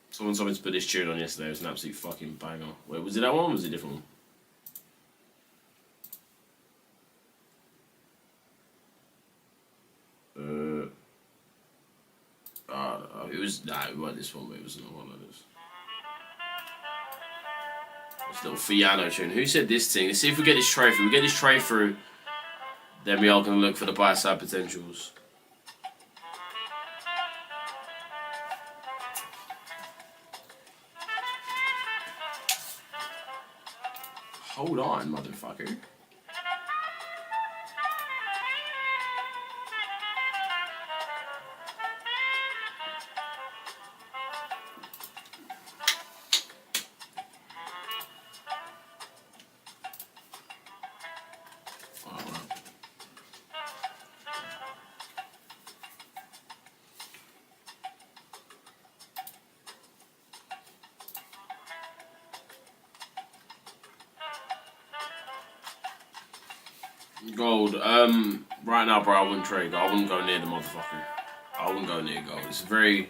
Someone told me to put this tune on yesterday. It was an absolute fucking banger. Wait, was it that one or was it a different one? It was... Nah, it wasn't this one, but it was another one like this. This little Fiano tune. Who said this thing? Let's see if we get this tray through. We get this tray through, then we are going to look for the buy side potentials. Hold on, motherfucker. Gold. Right now, bro, I wouldn't trade. I wouldn't go near the motherfucker. I wouldn't go near gold. It's a very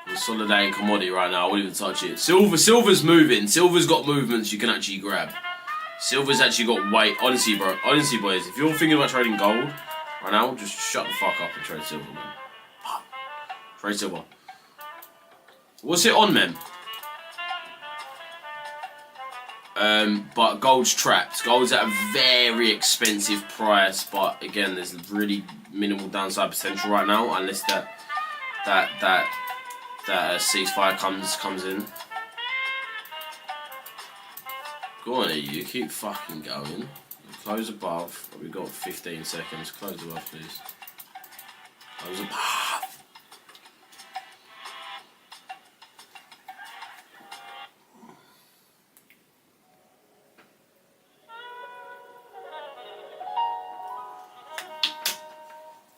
consolidating commodity right now. I wouldn't even touch it. Silver's moving. Silver's got movements you can actually grab. Silver's actually got weight. Honestly, bro. Honestly, boys, if you're thinking about trading gold right now, just shut the fuck up and trade silver, man. Trade silver. What's it on, man? But gold's trapped. Gold's at a very expensive price, but again, there's really minimal downside potential right now, unless that that ceasefire comes in. Go on, you keep fucking going. Close above. We've got 15 seconds. Close above, please. Close above.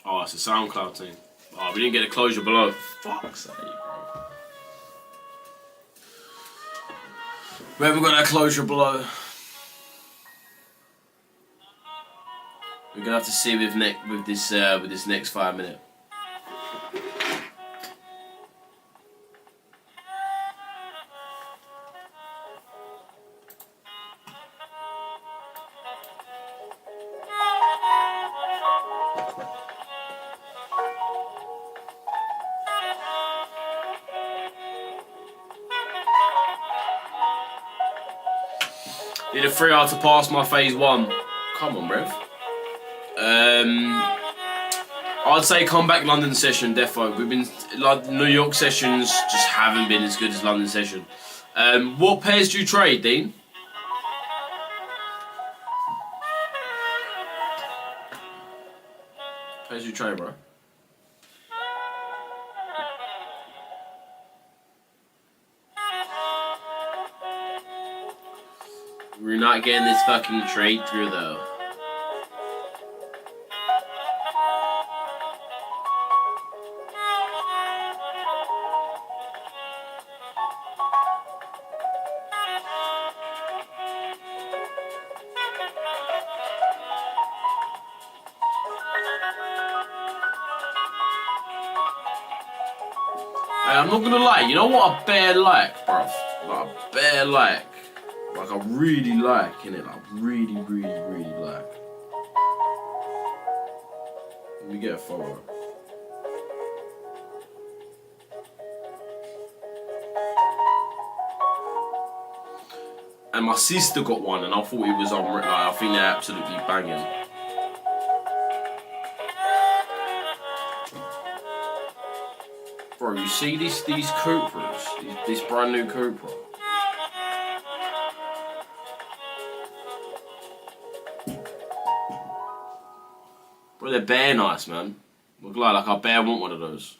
Oh, it's a SoundCloud thing. Oh, we didn't get a closure below. Fuck's sake, bro. We haven't got that closure below. We're gonna have to see with this next 5 minute. Need a 3 hour to pass my phase 1. Come on, bruv. I'd say come back London session, defo. We've been like New York sessions just haven't been as good as London session. What pairs do you trade, Dean? Pairs do you trade, bro? We're not getting this fucking trade through though. Hey, I'm not gonna lie, you know what I bare like, bro? Like I bare like I really like, innit? Like really like. Let me get a photo. And my sister got one, and I thought it was like, I think they're absolutely banging. Bro, you see these Cupras, this brand new Cupra. Bro, they're bare nice, man. Look like I bare want one of those.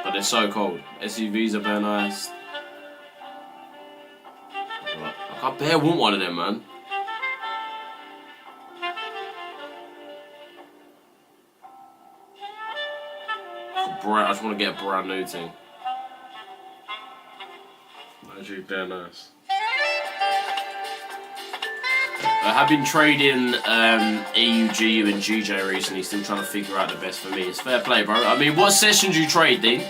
But they're so cold. SUVs are very nice. Like, I bare want one of them, man. I just want to get a brand new thing. Actually, bare nice. I have been trading EUGU and GJ recently, still trying to figure out the best for me. It's fair play, bro. I mean, what session do you trade, Dean?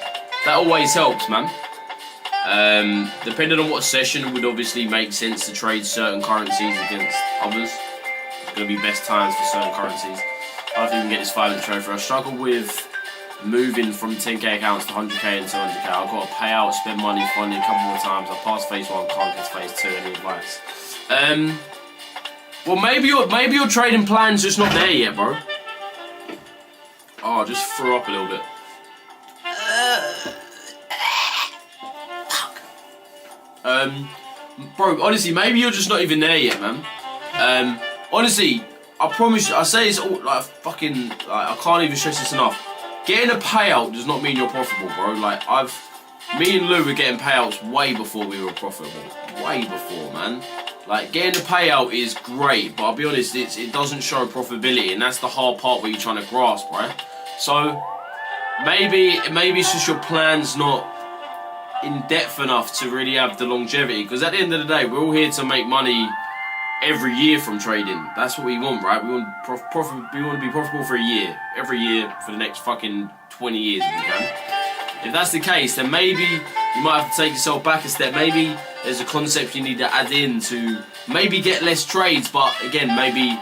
That always helps, man. Depending on what session, it would obviously make sense to trade certain currencies against others. It's going to be best times for certain currencies. I don't think we can get this 5-minute trade for. I struggle with moving from 10k accounts to 100k and 200k. I've got to pay out, spend money, fund it a couple more times. I passed phase 1, can't get phase 2. Any advice? Well, maybe your trading plan's just not there yet, bro. Oh, I just threw up a little bit. Bro, honestly, maybe you're just not even there yet, man. Honestly, I promise you, I say this all, like, fucking, like, I can't even stress this enough. Getting a payout does not mean you're profitable, bro. Like, me and Lou were getting payouts way before we were profitable. Way before, man. Like, getting a payout is great, but I'll be honest, it doesn't show profitability, and that's the hard part where you're trying to grasp, right? So, maybe it's just your plan's not in depth enough to really have the longevity, because at the end of the day, we're all here to make money every year from trading. That's what we want, right? We want to be profitable for a year, every year for the next fucking 20 years if we can. If that's the case, then maybe you might have to take yourself back a step. Maybe there's a concept you need to add in to maybe get less trades, but again, maybe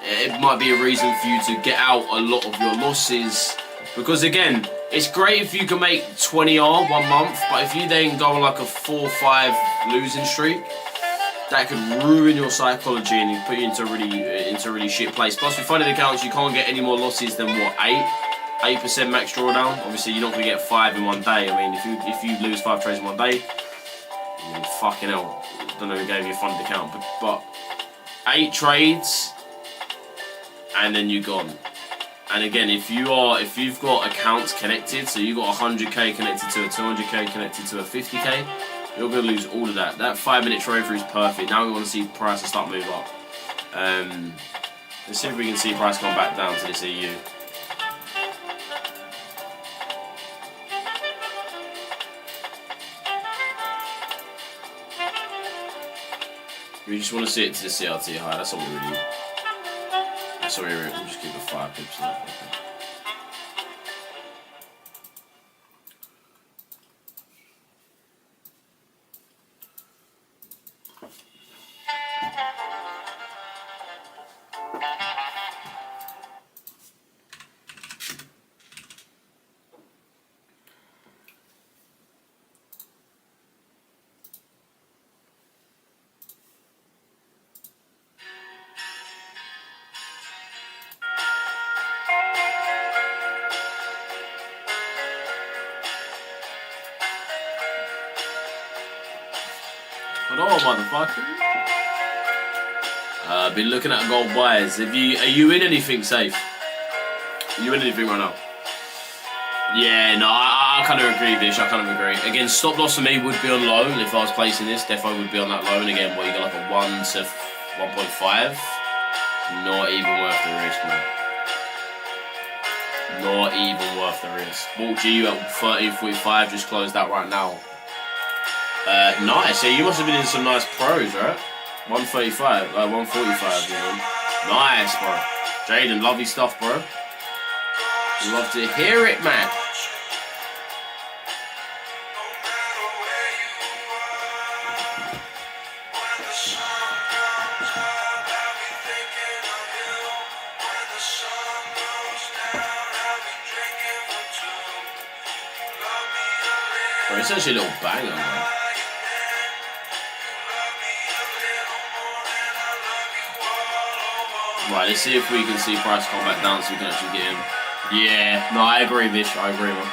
it might be a reason for you to get out a lot of your losses. Because again, It's great if you can make 20R 1 month, but if you then go on like a 4-5 losing streak, that could ruin your psychology and put you into a really shit place. Plus, with funded accounts, you can't get any more losses than what 8% max drawdown. Obviously, you're not going to get 5 in one day. I mean, if you lose 5 trades in one day, I mean, fucking hell, I don't know who gave you a funded account, but 8 trades, and then you're gone. And again, if you've got accounts connected, so you've got 100k connected to a 200k connected to a 50k, you're going to lose all of that. That 5-minute trade through is perfect. Now we want to see price start move up. Let's see if we can see price come back down to this EU. We just want to see it to the CRT high. That's all we really. That's all we really. We'll just keep it 5 pips left. Okay. Hello, motherfucker. Been looking at gold buys. Are you in anything safe? Are you in anything right now? Yeah, no, I kind of agree, Vish. I kind of agree. Again, stop loss for me would be on low. If I was placing this, defo would be on that low. And again, you got like a 1 to 1.5. Not even worth the risk, man. Not even worth the risk. Walk GU at 30.45 just closed out right now. Nice. Yeah, you must have been in some nice pros, right? 135, 145, you know. Nice, bro. Jaden, lovely stuff, bro. Love to hear it, man. Bro, it's actually a little banger, man. Right, let's see if we can see price come back down so we can actually get him. Yeah, no, I agree, Vish. I agree, man.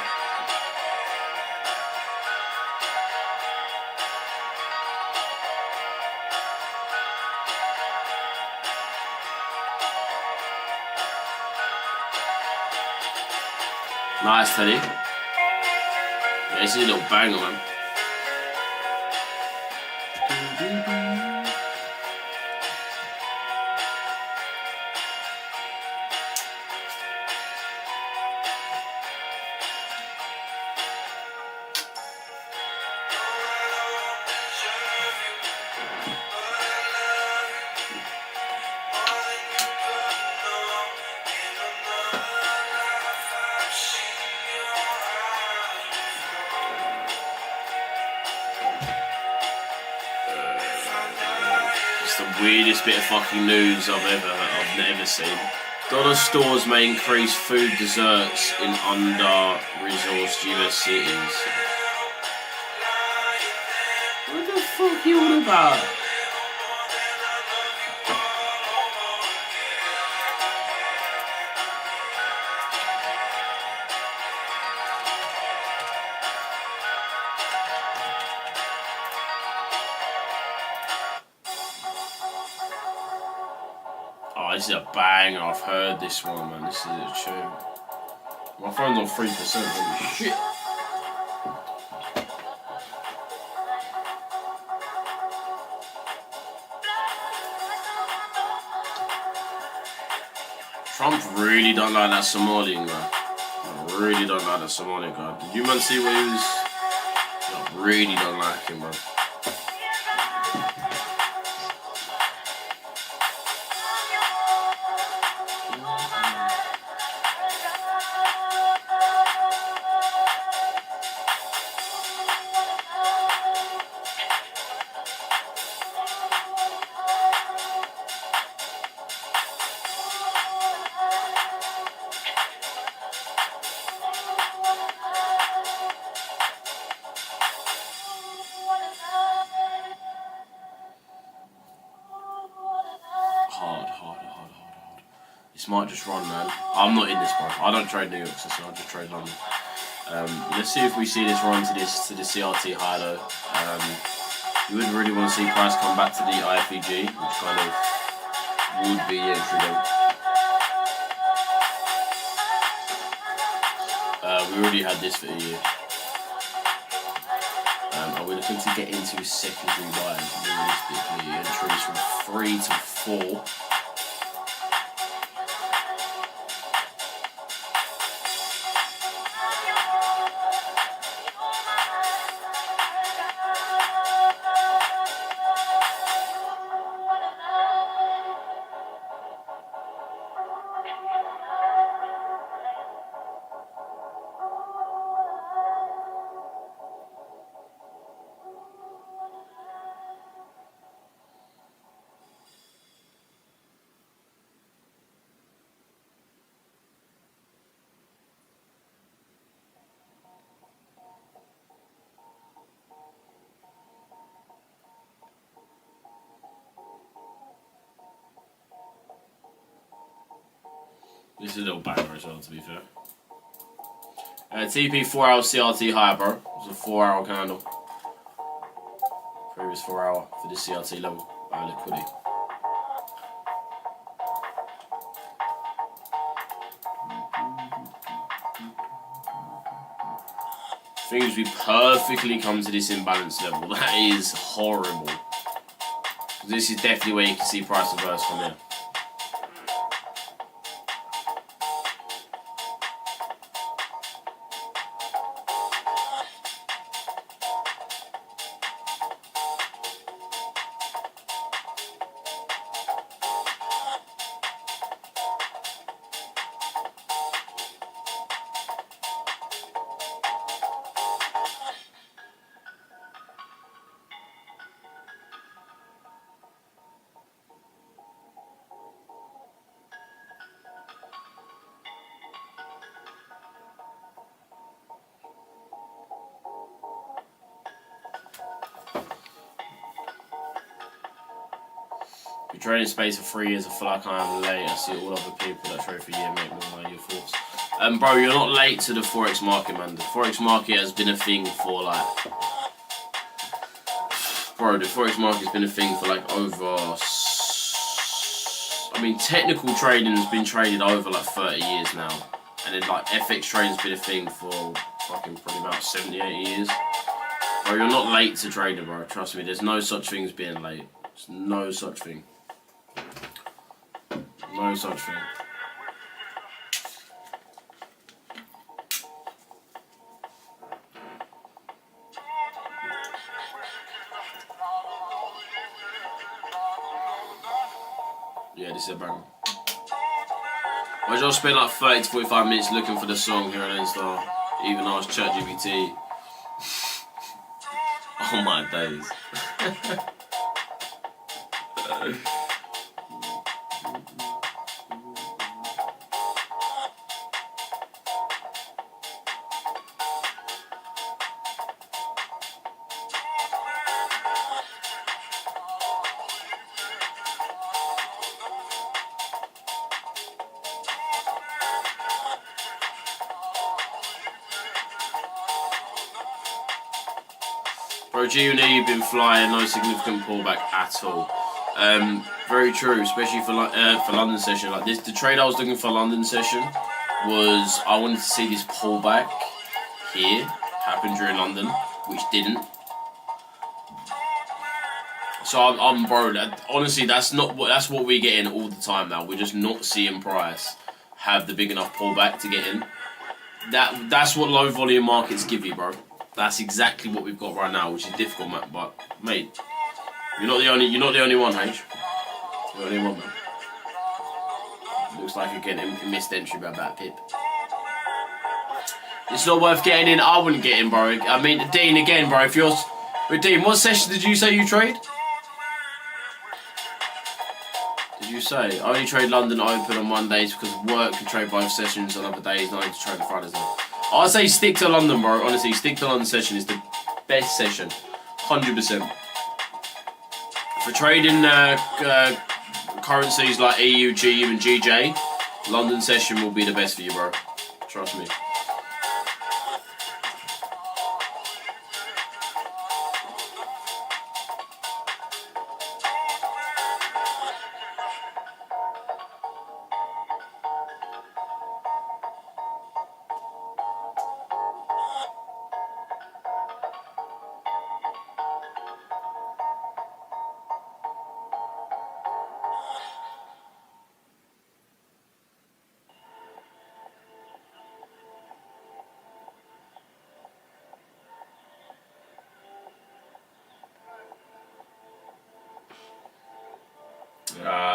Nice, Teddy. Yeah, this is a little banger, man. The weirdest bit of fucking news I've never seen. Dollar stores may increase food desserts in under-resourced US cities. What the fuck are you on about? Oh, this is a banger. I've heard this one, man. This is a tune. My phone's on 3%. Holy shit. Trump really don't like that Somalian guy. I really don't like that Somalian guy. Did you man see what he was? I really don't like him, bro. This might just run, man. I'm not in this, bro. I don't trade New York, so I'll just trade London. Let's see if we see this run to the CRT high though. You would really want to see price come back to the IFEG, which kind of would be the entry level. We already had this for a year. Are we looking to get into secondary buys? Realistically, entries from 3 to 4. This is a little banger as well, to be fair. TP 4 hour CRT high, bro. It's a 4 hour candle. Previous 4 hour for this CRT level. Liquidity. Things we perfectly come to this imbalance level. That is horrible. This is definitely where you can see price reverse from here. Trading space for 3 years, I feel like I am late. I see all other people that trade for a year make more money. Your thoughts? Bro, you're not late to the Forex market, man. The Forex market has been a thing for like... Bro, the Forex market has been a thing for like over... I mean, technical trading has been traded over like 30 years now. And then like FX trading has been a thing for fucking probably about 70, 80 years. Bro, you're not late to trading, bro. Trust me, there's no such thing as being late. There's no such thing. No such thing. Yeah, this is a banger. I just spent like 30 to 45 minutes looking for the song here on Insta, even though I was ChatGPT. Oh my days. Bro, G&E, you've been flying, no significant pullback at all. Very true, especially for London session. Like this, the trade I was looking for London session was I wanted to see this pullback here happen during London, which didn't. So I'm bro. Honestly, that's what we're getting all the time now. We're just not seeing price have the big enough pullback to get in. That's what low volume markets give you, bro. That's exactly what we've got right now, which is difficult, man. But mate, you're not the only one, H. You're the only one, man. Looks like again a missed entry by about pip. It's not worth getting in. I wouldn't get in, bro. I mean, Dean again, bro. If you're with Dean, what session did you say you trade? Did you say I only trade London open on Mondays because work can trade both sessions on other days? No, I need to trade on Fridays now. I'd say stick to London, bro. Honestly, stick to London session is the best session, 100%. For trading currencies like EU, GU, and GJ, London session will be the best for you, bro. Trust me.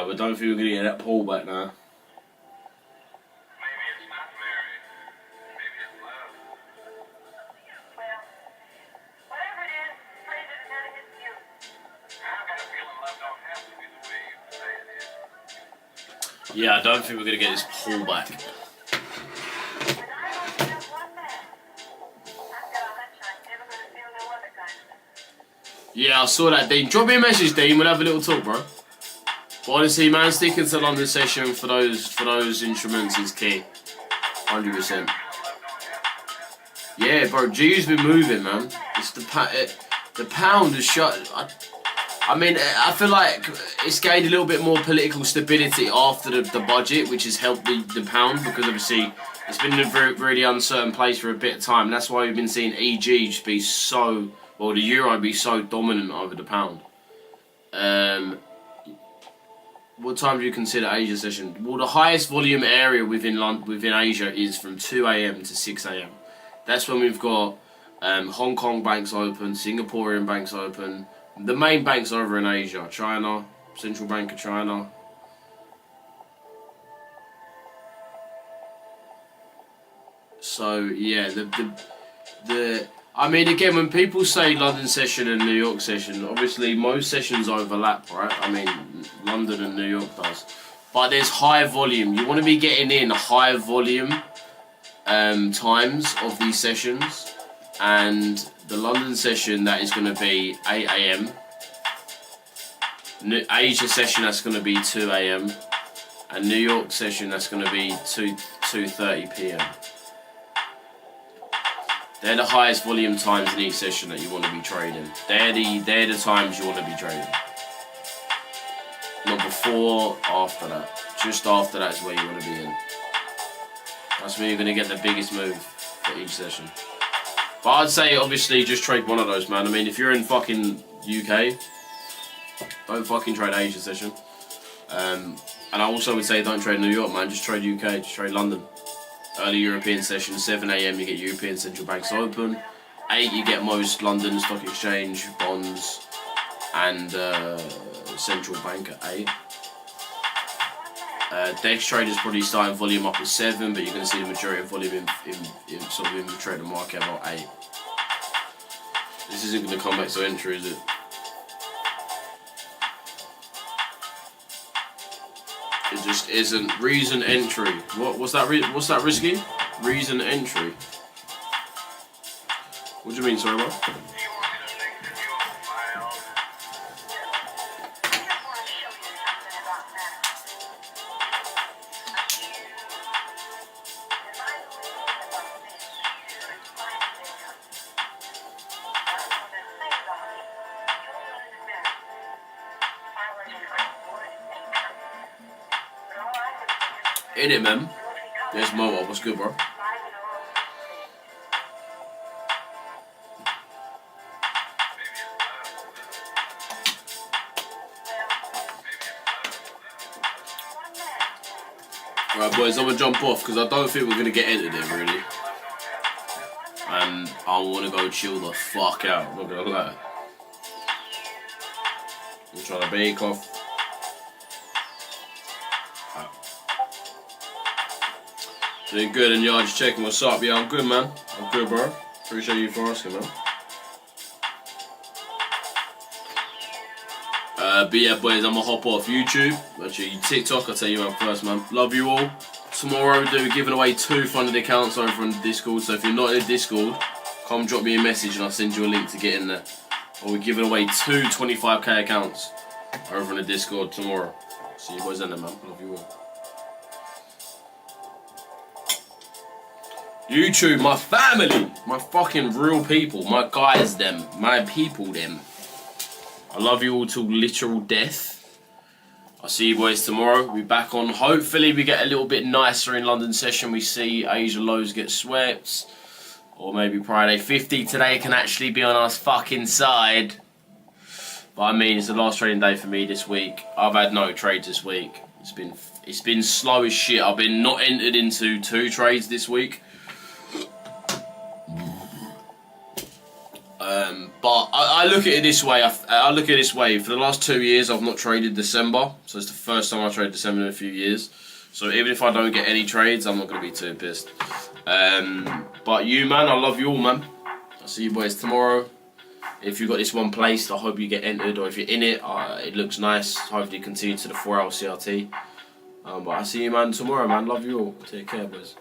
But don't think we're going to get that pullback now. Maybe it's not married. Maybe it's love. Well, whatever it is, praise it and it is you. I've got a feeling love don't have to be the way you say it is. Yeah, I don't think we're going to get this pullback. But I only have one man. I've got a hunch I'm never going to feel no other kind of love. Yeah, I saw that, Dean. Drop me a message, Dean. We'll have a little talk, bro. But honestly, man, sticking to London session for those instruments is key. 100%. Yeah, bro, G's been moving, man. It's the pound has shut. I mean, I feel like it's gained a little bit more political stability after the budget, which has helped the pound, because obviously it's been in a very, really uncertain place for a bit of time. That's why we've been seeing EG just be so, well, the euro be so dominant over the pound. What time do you consider Asia session? Well, the highest volume area within Asia is from 2 AM to 6 AM. That's when we've got Hong Kong banks open, Singaporean banks open, the main banks over in Asia, China, Central Bank of China. So yeah, I mean, again, when people say London session and New York session, obviously most sessions overlap, right? I mean, London and New York does. But there's high volume. You want to be getting in high volume times of these sessions. And the London session, that is going to be 8 AM. Asia session, that's going to be 2 AM. And New York session, that's going to be 2:30 PM. They're the highest volume times in each session that you want to be trading. They're the times you want to be trading. Not before, after that. Just after that is where you want to be in. That's where you're going to get the biggest move for each session. But I'd say, obviously, just trade one of those, man. I mean, if you're in fucking UK, don't fucking trade Asia session. And I also would say don't trade New York, man. Just trade UK, just trade London. Early European session, 7 AM you get European central banks open. 8 you get most London Stock Exchange, bonds, and central bank at 8. Dex traders probably starting volume up at 7, but you're going to see the majority of volume in sort of in the trading market about 8. This isn't going to come back to entry, is it? It just isn't. Reason entry. What's that? What's that risky? Reason entry. What do you mean, sorry, bro? In it, man. There's Mo. What's good, bro? Right, boys, I'm gonna jump off because I don't think we're gonna get entered in, really. And I wanna go chill the fuck out. I'm not gonna lie. I'm trying to bake off. Doing good, and y'all just checking what's up. Yeah, I'm good, man. I'm good, bro. Appreciate you for asking, man. But yeah, boys, I'm gonna hop off YouTube. Actually, TikTok, I'll tell you man first, man. Love you all. Tomorrow, we're giving away 2 funded accounts over on Discord. So if you're not in Discord, come drop me a message and I'll send you a link to get in there. Or we're giving away 2 25k accounts over on the Discord tomorrow. See you boys in there, man. Love you all. YouTube, my family, my fucking real people, my guys, them, my people, them. I love you all till literal death. I'll see you boys tomorrow. We'll be back on. Hopefully we get a little bit nicer in London session. We see Asia lows get swept. Or maybe Friday 50 today can actually be on our fucking side. But I mean, it's the last trading day for me this week. I've had no trades this week. It's been slow as shit. I've been not entered into 2 trades this week. But I look at it this way. I look at it this way. For the last 2 years, I've not traded December. So it's the first time I traded December in a few years. So even if I don't get any trades, I'm not going to be too pissed. But you, man, I love you all, man. I'll see you boys tomorrow. If you've got this one placed, I hope you get entered. Or if you're in it, it looks nice. Hopefully continue to the 4-hour CRT. But I'll see you, man, tomorrow, man. Love you all. Take care, boys.